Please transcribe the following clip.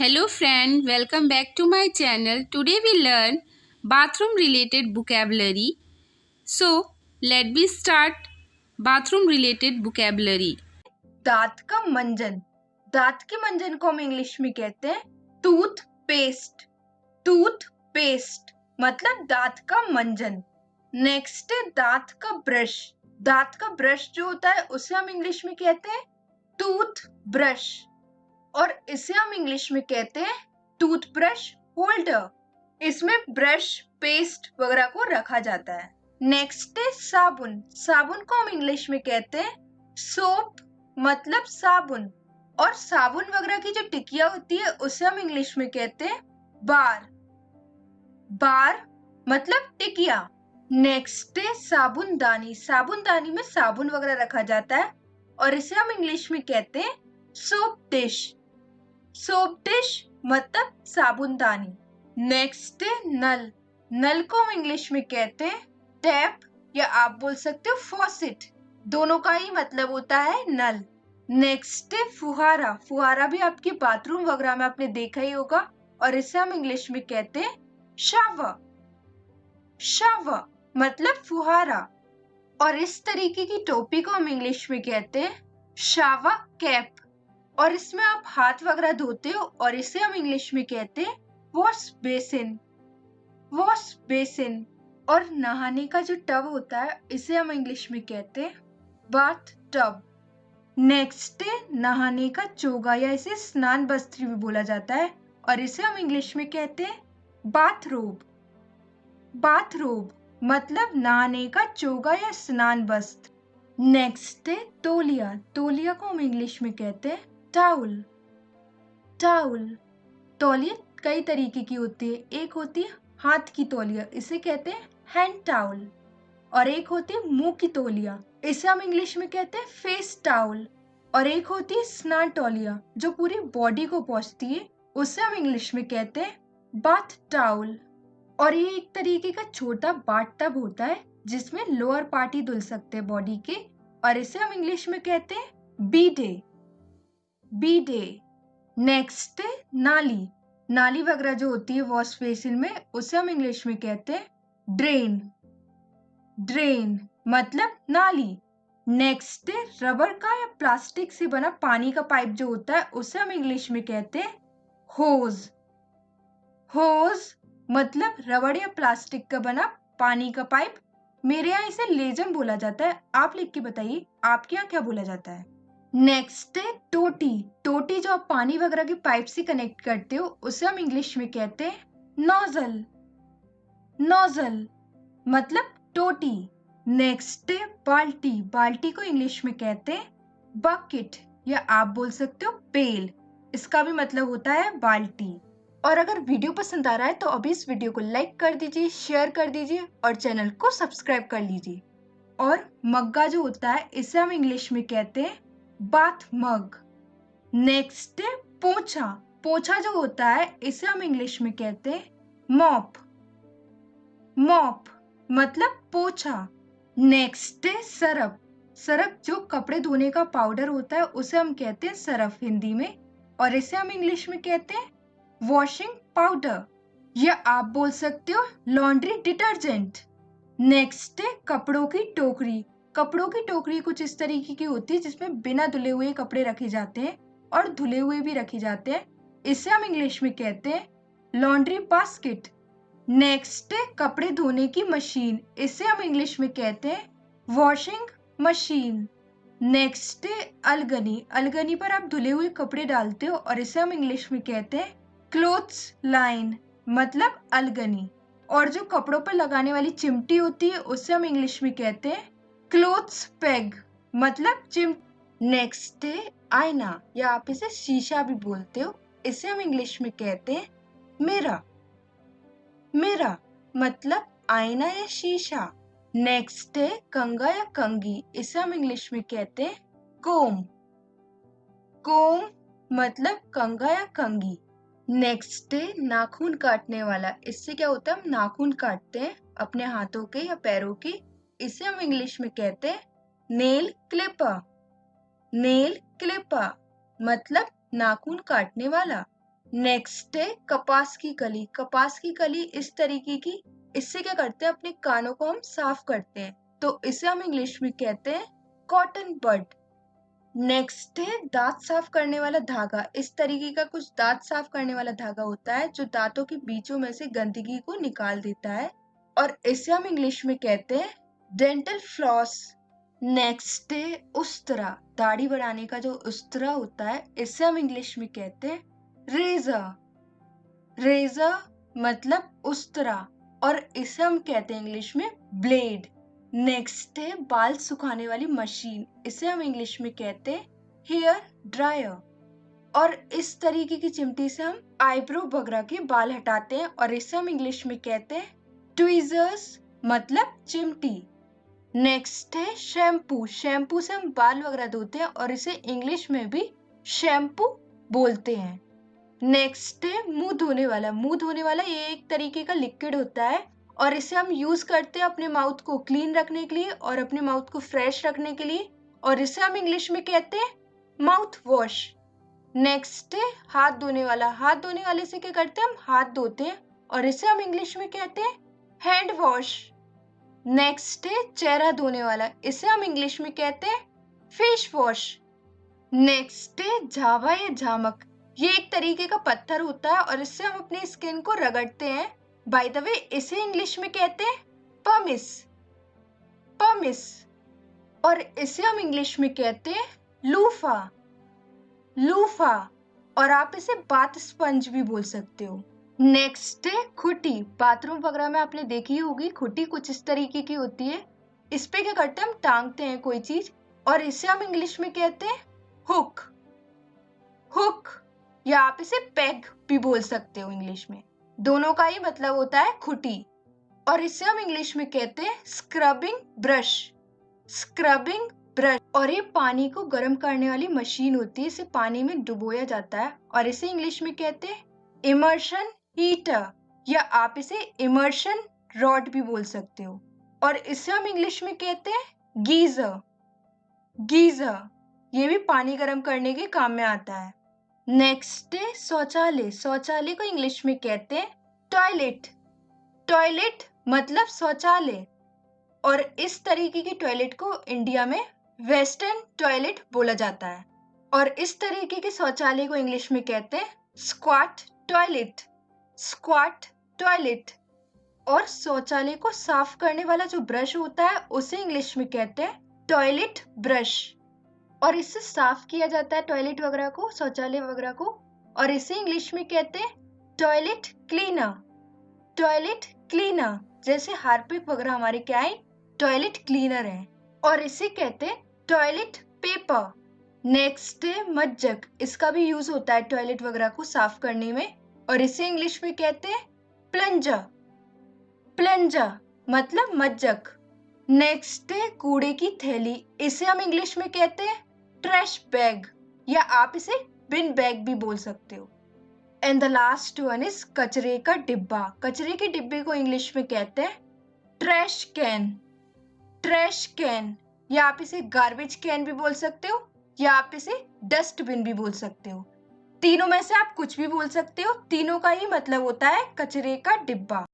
Hello friend, welcome back to my channel. Today we learn bathroom related vocabulary. So, let me start bathroom related vocabulary. दांत का मंजन। दांत के मंजन को हम इंग्लिश में कहते हैं टूथ पेस्ट। टूथ पेस्ट मतलब दांत का मंजन। नेक्स्ट है दांत का ब्रश। दांत का ब्रश जो होता है उसे हम इंग्लिश में कहते हैं टूथ ब्रश और इसे हम इंग्लिश में कहते हैं टूथब्रश होल्डर। इसमें ब्रश पेस्ट वगैरह को रखा जाता है। नेक्स्ट है साबुन। साबुन को हम इंग्लिश में कहते हैं सोप मतलब साबुन और साबुन वगैरह की जो टिकिया होती है उसे हम इंग्लिश में कहते हैं बार। बार मतलब टिकिया। नेक्स्ट है साबुनदानी। साबुनदानी में साबुन वगैरह रखा जाता है और इसे हम इंग्लिश में कहते हैं सोप डिश। सोप डिश मतलब साबुनदानी। नेक्स्ट है नल। नल को हम इंग्लिश में कहते हैं टैप या आप बोल सकते हो फॉसेट। दोनों का ही मतलब होता है नल। नेक्स्ट है फुहारा। फुहारा भी आपके बाथरूम वगैरह में आपने देखा ही होगा और इसे हम इंग्लिश में कहते हैं शावर। शावर मतलब फुहारा और इस तरीके की टोपी को हम इंग्लिश में कहते हैं शावर कैप और इसमें आप हाथ वगैरह धोते हो और इसे हम इंग्लिश में कहते हैं वॉश बेसिन। वॉश बेसिन और नहाने का जो टब होता है इसे हम इंग्लिश में कहते हैं बाथ टब। नेक्स्ट है नहाने का चोगा या इसे स्नान वस्त्र भी बोला जाता है और इसे हम इंग्लिश में कहते हैं बाथरोब। बाथरोब मतलब नहाने का चोगा या स्नान वस्त्र। नेक्स्ट है तौलिया। तौलिया को हम इंग्लिश में कहते हैं टाउल। टाउल। तौलिया कई तरीके की होती है। एक होती है हाथ की तौलिया, इसे कहते हैं हैंड टाउल और एक होती है मुंह की तौलिया, इसे हम इंग्लिश में कहते हैं फेस टाउल और एक होती है स्नान तौलिया जो पूरी बॉडी को पोंछती है, उसे हम इंग्लिश में कहते हैं बाथ टाउल। और ये एक तरीके का छोटा बाथ टब होता है जिसमें लोअर पार्ट ही धुल सकते हैं बॉडी के और इसे हम इंग्लिश में कहते हैं बीडे। बीडे। नेक्स्ट है नाली। नाली वगैरह जो होती है वॉश बेसिन में उसे हम इंग्लिश में कहते हैं ड्रेन। ड्रेन मतलब नाली। नेक्स्ट है रबर का या प्लास्टिक से बना पानी का पाइप जो होता है उसे हम इंग्लिश में कहते हैं होज। होज मतलब रबर या प्लास्टिक का बना पानी का पाइप। मेरे यहाँ इसे लेजम बोला जाता है, आप लिख के बताइए आपके यहाँ क्या बोला जाता है। नेक्स्ट है टोटी। टोटी जो आप पानी वगैरह के पाइप से कनेक्ट करते हो उसे हम इंग्लिश में कहते हैं नोजल। नोजल मतलब टोटी। नेक्स्ट है बाल्टी। बाल्टी को इंग्लिश में कहते हैं बकेट या आप बोल सकते हो पेल, इसका भी मतलब होता है बाल्टी। और अगर वीडियो पसंद आ रहा है तो अभी इस वीडियो को लाइक कर दीजिए, शेयर कर दीजिए और चैनल को सब्सक्राइब कर लीजिए। और मग्गा जो होता है इसे हम इंग्लिश में कहते हैं बाथ मग। नेक्स्ट है पोछा। पोछा जो होता है इसे हम इंग्लिश में कहते हैं मॉप। मॉप मतलब पोछा। नेक्स्ट है सरफ। सरफ जो कपड़े धोने का पाउडर होता है उसे हम कहते हैं सरफ हिंदी में और इसे हम इंग्लिश में कहते हैं वॉशिंग पाउडर या आप बोल सकते हो लॉन्ड्री डिटर्जेंट। नेक्स्ट है कपड़ों की टोकरी। कपड़ों की टोकरी कुछ इस तरीके की होती है जिसमें बिना धुले हुए कपड़े रखे जाते हैं और धुले हुए भी रखे जाते हैं, इसे हम इंग्लिश में कहते हैं लॉन्ड्री बास्केट। नेक्स्ट है कपड़े धोने की मशीन, इसे हम इंग्लिश में कहते हैं वॉशिंग मशीन। नेक्स्ट है अलगनी। अलगनी पर आप धुले हुए कपड़े डालते हो और इसे हम इंग्लिश में कहते हैं क्लोथ्स लाइन मतलब अलगनी। और जो कपड़ों पर लगाने वाली चिमटी होती है उसे हम इंग्लिश में कहते हैं क्लोथ्स पेग मतलब नेक्स्ट है आईना या आप इसे शीशा भी बोलते हो, इसे हम इंग्लिश में कहते हैं मिरर। मिरर मतलब आईना या शीशा। नेक्स्ट है कंघा या कंघी, इसे हम इंग्लिश में कहते हैं कोम। कोम मतलब कंघा या कंघी। नेक्स्ट है नाखून काटने वाला। इससे क्या होता है, हम नाखून काटते हैं अपने हाथों के या पैरों के, इसे हम इंग्लिश में कहते हैं नेल क्लिपर। नेल क्लिपर मतलब नाखून काटने वाला। नेक्स्ट है कपास की कली। कपास की कली इस तरीके की, इससे क्या करते हैं, अपने कानों को हम साफ करते हैं, तो इसे हम इंग्लिश में कहते हैं कॉटन बड। नेक्स्ट है दांत साफ करने वाला धागा। इस तरीके का कुछ दांत साफ करने वाला धागा होता है जो दांतों के बीचों में से गंदगी को निकाल देता है, और इसे हम इंग्लिश में कहते हैं डेंटल फ्लॉस। नेक्स्ट है उस्तरा। दाढ़ी बढ़ाने का जो उस्तरा होता है, इसे हम इंग्लिश में कहते हैं रेजर। रेजर मतलब उस्तरा, और इसे हम कहते हैं इंग्लिश में ब्लेड। नेक्स्ट है बाल सुखाने वाली मशीन। इसे हम इंग्लिश में कहते हैं हेयर ड्रायर, और इस तरीके की चिमटी से हम आईब्रो वगैरह के बाल हटाते हैं, और इसे हम इंग्लिश में कहते हैं ट्वीजर्स मतलब चिमटी। नेक्स्ट है शैम्पू। शैम्पू से हम बाल वगैरह धोते हैं, और इसे इंग्लिश में भी शैम्पू बोलते हैं। नेक्स्ट है मुंह धोने वाला। मुंह धोने वाला ये एक तरीके का लिक्विड होता है, और इसे हम यूज करते हैं अपने माउथ को क्लीन रखने के लिए और अपने माउथ को फ्रेश रखने के लिए, और इसे हम इंग्लिश में कहते हैं माउथ वॉश। नेक्स्ट है हाथ धोने वाला। हाथ धोने वाले से क्या करते हैं, हम हाथ धोते हैं, और इसे हम इंग्लिश में कहते हैं हैंड वॉश। नेक्स्ट है चेहरा धोने वाला। इसे हम इंग्लिश में कहते हैं फेस वॉश। नेक्स्ट है झावा या झामक। ये एक तरीके का पत्थर होता है, और इससे हम अपनी स्किन को रगड़ते हैं। बाय द वे इसे इंग्लिश में कहते हैं पमिस। पमिस। और इसे हम इंग्लिश में कहते हैं लूफा। लूफा। और आप इसे बाथ स्पंज भी बोल सकते हो। नेक्स्ट है खुटी। बाथरूम वगैरह में आपने देखी होगी खुटी कुछ इस तरीके की होती है। इस पे क्या करते हैं, हम टांगते हैं कोई चीज, और इसे हम इंग्लिश में कहते हैं हुक। हुक, या आप इसे पेग भी बोल सकते हो इंग्लिश में। दोनों का ही मतलब होता है खुटी। और इसे हम इंग्लिश में कहते हैं स्क्रबिंग ब्रश। Scrubbing brush. और ये पानी को गर्म करने वाली मशीन होती है, इसे पानी में डुबोया जाता है, और इसे इंग्लिश में कहते हैं इमर्शन हीटर, या आप इसे इमर्शन रॉड भी बोल सकते हो। और इसे हम इंग्लिश में कहते हैं गीजर। गीजर, ये भी पानी गर्म करने के काम में आता है। नेक्स्ट है शौचालय। शौचालय को इंग्लिश में कहते हैं टॉयलेट। टॉयलेट मतलब शौचालय, और इस तरीके की टॉयलेट को इंडिया में वेस्टर्न टॉयलेट बोला जाता है। और इस तरीके के शौचालय को इंग्लिश में कहते हैं स्क्वाट टॉयलेट। Squat toilet. और शौचालय को साफ करने वाला जो ब्रश होता है, उसे इंग्लिश में कहते हैं टॉयलेट ब्रश, और इससे साफ किया जाता है टॉयलेट वगैरह को, शौचालय वगैरह को, और इसे इंग्लिश में कहते हैं टॉयलेट क्लीनर। टॉयलेट क्लीनर, जैसे हार्पिक वगैरह हमारे क्या है, टॉयलेट क्लीनर है। और इसे कहते हैं टॉयलेट पेपर। नेक्स्ट है मज्जक। इसका भी यूज होता है टॉयलेट वगैरह को साफ करने में, और इसे इंग्लिश में कहते हैं प्लंजर। प्लंजर मतलब मज्जक। नेक्स्ट है कूड़े की थैली। इसे हम इंग्लिश में कहते हैं ट्रैश बैग, या आप इसे बिन बैग भी बोल सकते हो। And the last one is कचरे का डिब्बा। कचरे के डिब्बे को इंग्लिश में कहते हैं ट्रैश कैन। ट्रैश कैन, या आप इसे गार्बेज कैन भी बोल सकते हो, या आप इसे डस्टबिन भी बोल सकते हो। तीनों में से आप कुछ भी बोल सकते हो, तीनों का ही मतलब होता है कचरे का डिब्बा।